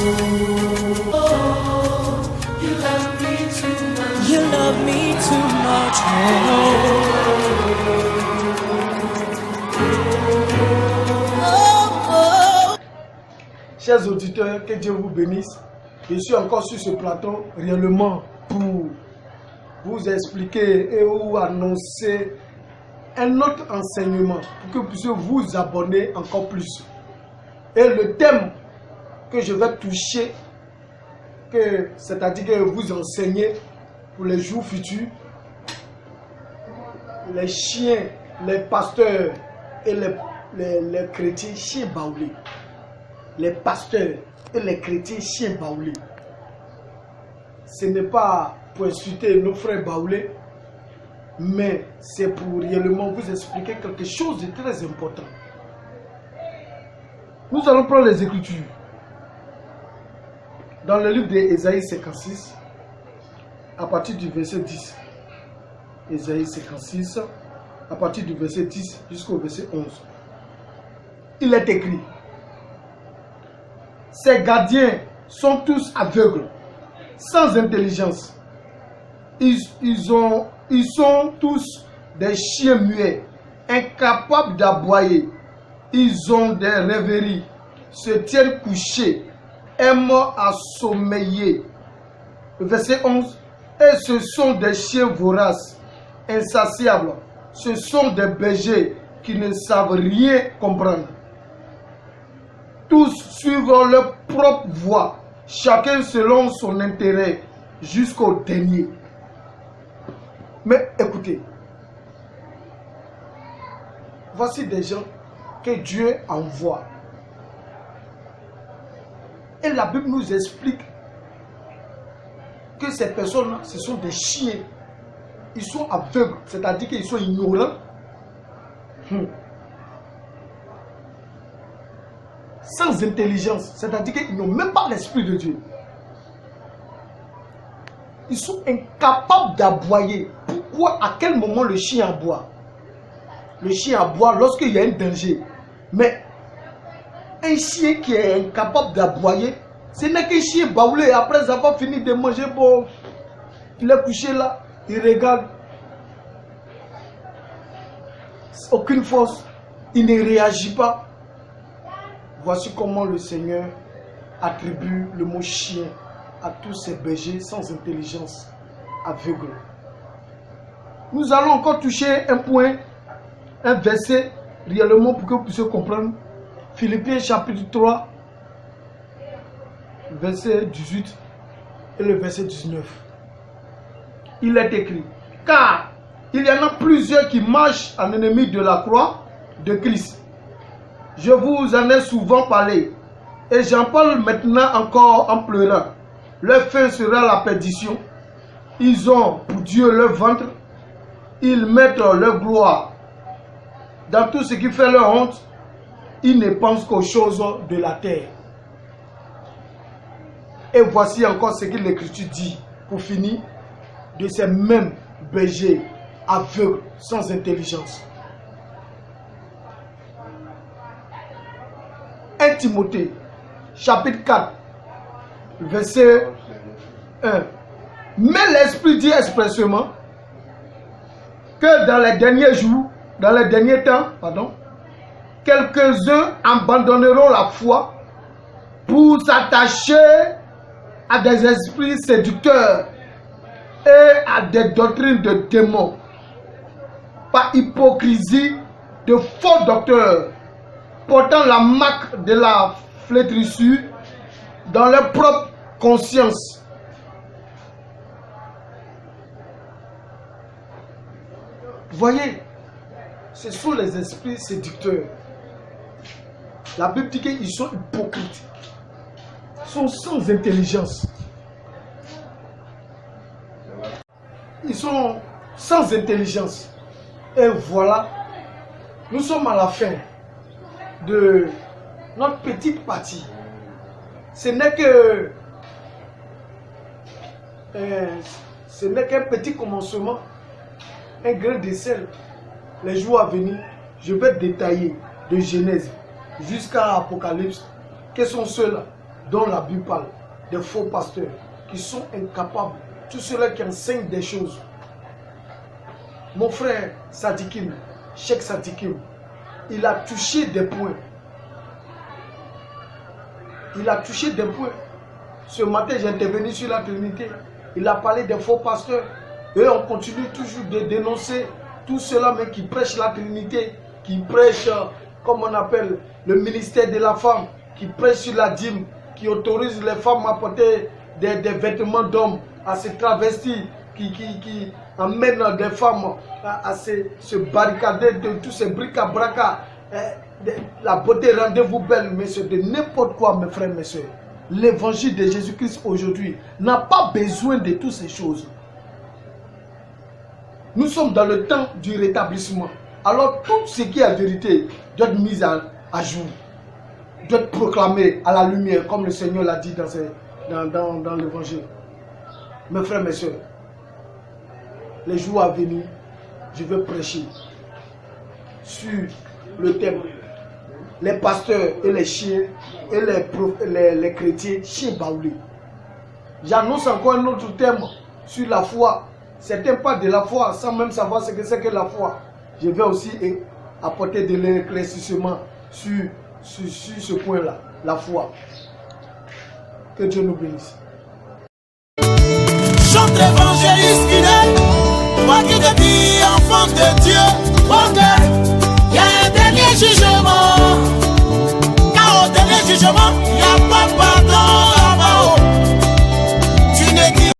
You love me too much. Chers auditeurs, que Dieu vous bénisse. Je suis encore sur ce plateau réellement pour vous expliquer et vous annoncer un autre enseignement pour que vous puissiez vous abonner encore plus. Et le thème que je vais toucher, c'est-à-dire que vous enseigner pour les jours futurs, les chiens, les pasteurs et les chrétiens chiens baoulés. Les pasteurs et les chrétiens chiens baoulés. Ce n'est pas pour insulter nos frères baoulés, mais c'est pour réellement vous expliquer quelque chose de très important. Nous allons prendre les Écritures. Dans le livre d'Ésaïe 56, à partir du verset 10. Ésaïe 56, à partir du verset 10 jusqu'au verset 11. Il est écrit: ces gardiens sont tous aveugles, sans intelligence. Ils sont tous des chiens muets, incapables d'aboyer. Ils ont des rêveries, se tiennent couchés, aiment à sommeiller. Verset 11. Et ce sont des chiens voraces, insatiables. Ce sont des bergers qui ne savent rien comprendre. Tous suivent leur propre voie, chacun selon son intérêt, jusqu'au dernier. Mais écoutez, voici des gens que Dieu envoie. Et la Bible nous explique que ces personnes, ce sont des chiens. Ils sont aveugles, c'est-à-dire qu'ils sont ignorants. Sans intelligence, c'est-à-dire qu'ils n'ont même pas l'esprit de Dieu. Ils sont incapables d'aboyer. Pourquoi? À quel moment le chien aboie? Le chien aboie lorsqu'il y a un danger. Mais un chien qui est incapable d'aboyer, ce n'est qu'un chien baoulé. Après avoir fini de manger, bon, il est couché là, il regarde. Aucune force, il ne réagit pas. Voici comment le Seigneur attribue le mot chien à tous ces bergers sans intelligence, aveugles. Nous allons encore toucher un point, un verset, réellement pour que vous puissiez comprendre. Philippiens chapitre 3, verset 18 et le verset 19. Il est écrit: car il y en a plusieurs qui marchent en ennemi de la croix de Christ. Je vous en ai souvent parlé, et j'en parle maintenant encore en pleurant. Leur fin sera la perdition. Ils ont pour Dieu leur ventre. Ils mettent leur gloire dans tout ce qui fait leur honte. Ils ne pensent qu'aux choses de la terre. Et voici encore ce que l'Écriture dit, pour finir, de ces mêmes bergers aveugles, sans intelligence. 1 Timothée, chapitre 4, verset 1. Mais l'Esprit dit expressément que dans les derniers jours, dans les derniers temps, quelques-uns abandonneront la foi pour s'attacher à des esprits séducteurs et à des doctrines de démons, par hypocrisie de faux docteurs, portant la marque de la flétrissure dans leur propre conscience. Voyez, ce sont les esprits séducteurs. La Bible dit qu'ils sont hypocrites, sont sans intelligence. Ils sont sans intelligence. Et voilà, nous sommes à la fin de notre petite partie. Ce n'est qu'un petit commencement, un grain de sel. Les jours à venir, je vais détailler de Genèse jusqu'à Apocalypse. Quels sont ceux-là? dont la Bible parle, des faux pasteurs qui sont incapables, tous ceux-là qui enseignent des choses. Mon frère Sadikim, Cheikh Sadikim, il a touché des points. Il a touché des points. Ce matin, j'ai intervenu sur la Trinité. Il a parlé des faux pasteurs. Et on continue toujours de dénoncer tout cela, mais qui prêchent la Trinité, qui prêchent, comme on appelle, le ministère de la femme, qui prêchent sur la dîme, qui autorisent les femmes à porter des vêtements d'hommes, à se travestir, qui amènent des femmes à se barricader de tous ces bric-à-brac. La beauté, rendez-vous belle, messieurs, de n'importe quoi, mes frères, mes soeurs. L'évangile de Jésus-Christ aujourd'hui n'a pas besoin de toutes ces choses. Nous sommes dans le temps du rétablissement. Alors tout ce qui est vérité doit être mis à jour, doit être proclamé à la lumière, comme le Seigneur l'a dit dans l'évangile. Mes frères, mes soeurs, les jours à venir, je vais prêcher sur le thème les pasteurs et les chiens et les chrétiens chiens baoulés. J'annonce encore un autre thème sur la foi. Certains parlent de la foi sans même savoir ce que c'est que la foi. Je vais aussi apporter de l'éclaircissement sur ce point-là, la foi. Que Dieu nous bénisse. Chante l'évangéliste fidèle, toi qui te dis enfant de Dieu.